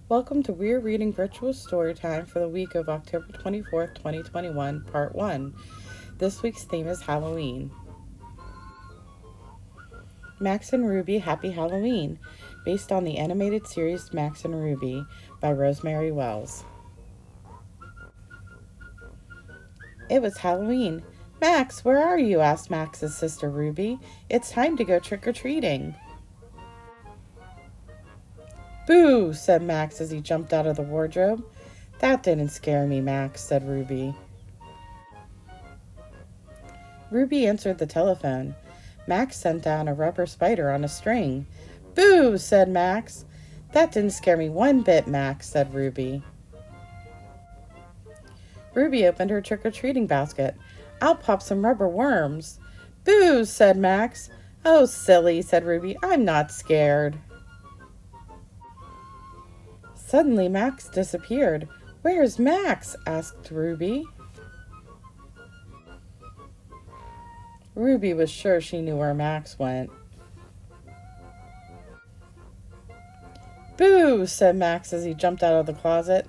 Welcome to Weir Reading Virtual Storytime for the week of October 24th, 2021, Part 1. This week's theme is Halloween. Max and Ruby Happy Halloween, based on the animated series Max and Ruby by Rosemary Wells. It was Halloween. "Max, where are you?" asked Max's sister Ruby. "It's time to go trick-or-treating." "Boo!" said Max as he jumped out of the wardrobe. "That didn't scare me, Max," said Ruby. Ruby answered the telephone. Max sent down a rubber spider on a string. "Boo!" said Max. "That didn't scare me one bit, Max," said Ruby. Ruby opened her trick-or-treating basket. "I'll pop some rubber worms." "Boo!" said Max. "Oh, silly," said Ruby. "I'm not scared." Suddenly, Max disappeared. "Where's Max?" asked Ruby. Ruby was sure she knew where Max went. "Boo!" said Max as he jumped out of the closet.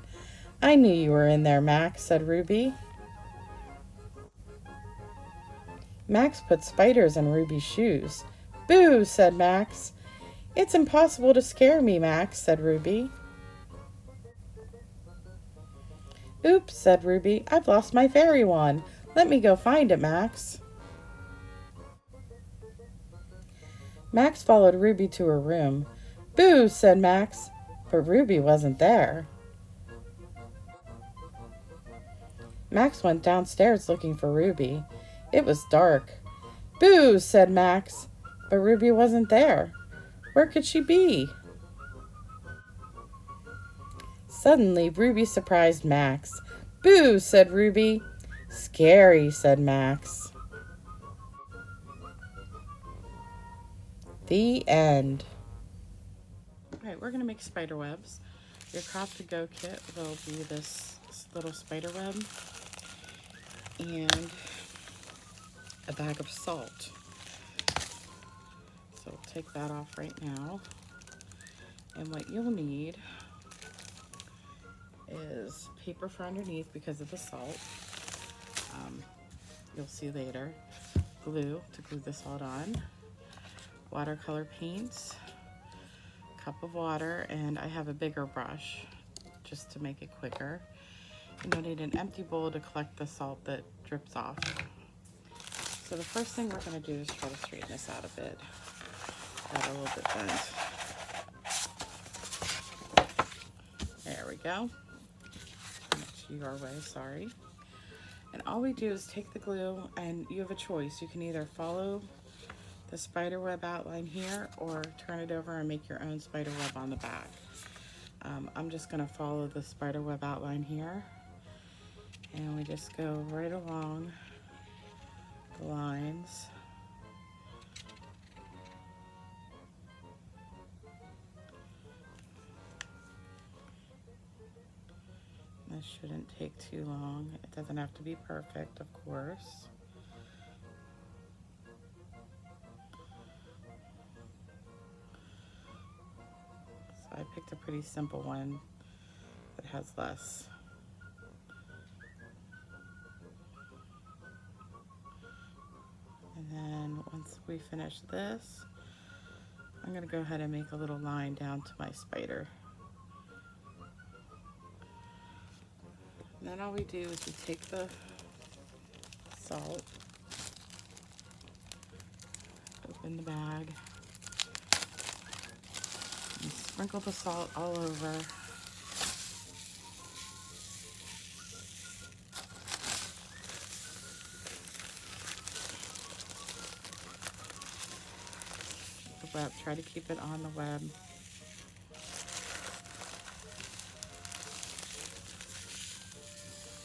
"I knew you were in there, Max," said Ruby. Max put spiders in Ruby's shoes. "Boo!" said Max. "It's impossible to scare me, Max," said Ruby. "Oops," said Ruby. "I've lost my fairy wand. Let me go find it, Max." Max followed Ruby to her room. "Boo!" said Max, but Ruby wasn't there. Max went downstairs looking for Ruby. It was dark. "Boo!" said Max, but Ruby wasn't there. Where could she be? Suddenly, Ruby surprised Max. "Boo!" said Ruby. "Scary," said Max. The end. Alright, we're going to make spider webs. Your craft to go kit will be this little spider web and a bag of salt. So we'll take that off right now. And what you'll need is paper for underneath because of the salt. You'll see later. Glue to glue the salt on. Watercolor paints. Cup of water, and I have a bigger brush just to make it quicker. And you'll need an empty bowl to collect the salt that drips off. So the first thing we're going to do is try to straighten this out a bit. Got a little bit bent. There we go. Your way, sorry. And all we do is take the glue, and you have a choice. You can either follow the spider web outline here or turn it over and make your own spider web on the back. I'm just going to follow the spider web outline here, and we just go right along the lines. This shouldn't take too long. It doesn't have to be perfect, of course. So I picked a pretty simple one that has less. And then once we finish this, I'm going to go ahead and make a little line down to my spider. And then all we do is we take the salt, open the bag, and sprinkle the salt all over. The web, try to keep it on the web.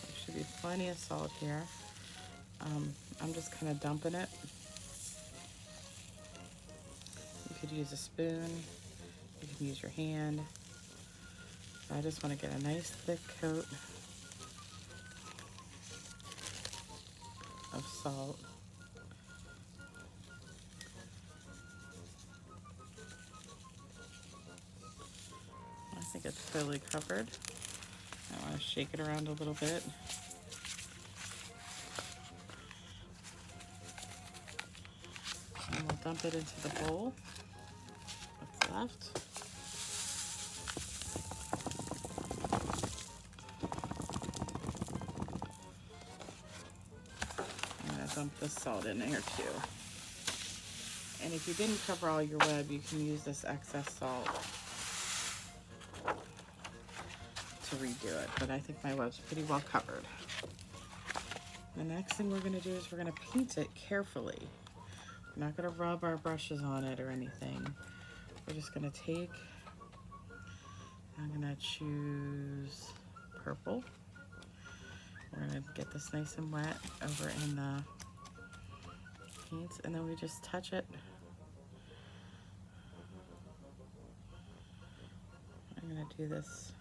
There should be plenty of salt here. I'm just kind of dumping it. You could use a spoon. You can use your hand. I just want to get a nice thick coat of salt. think it's fairly covered. I want to shake it around a little bit. And we'll dump it into the bowl. What's left. I'm going to dump the salt in there too. And if you didn't cover all your web, you can use this excess salt to redo it. But I think my web's pretty well covered. The next thing we're going to do is we're going to paint it carefully. We're not going to rub our brushes on it or anything. We're just going to take, I'm going to choose purple. We're going to get this nice and wet over in the paints, and then we just touch it. I'm going to do this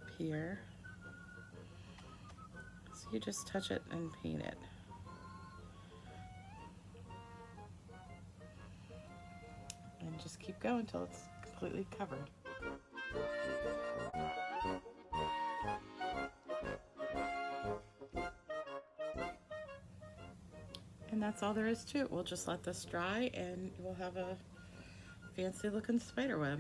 up here. So you just touch it and paint it. And just keep going until it's completely covered. And that's all there is to it. We'll just let this dry and we'll have a fancy looking spider web.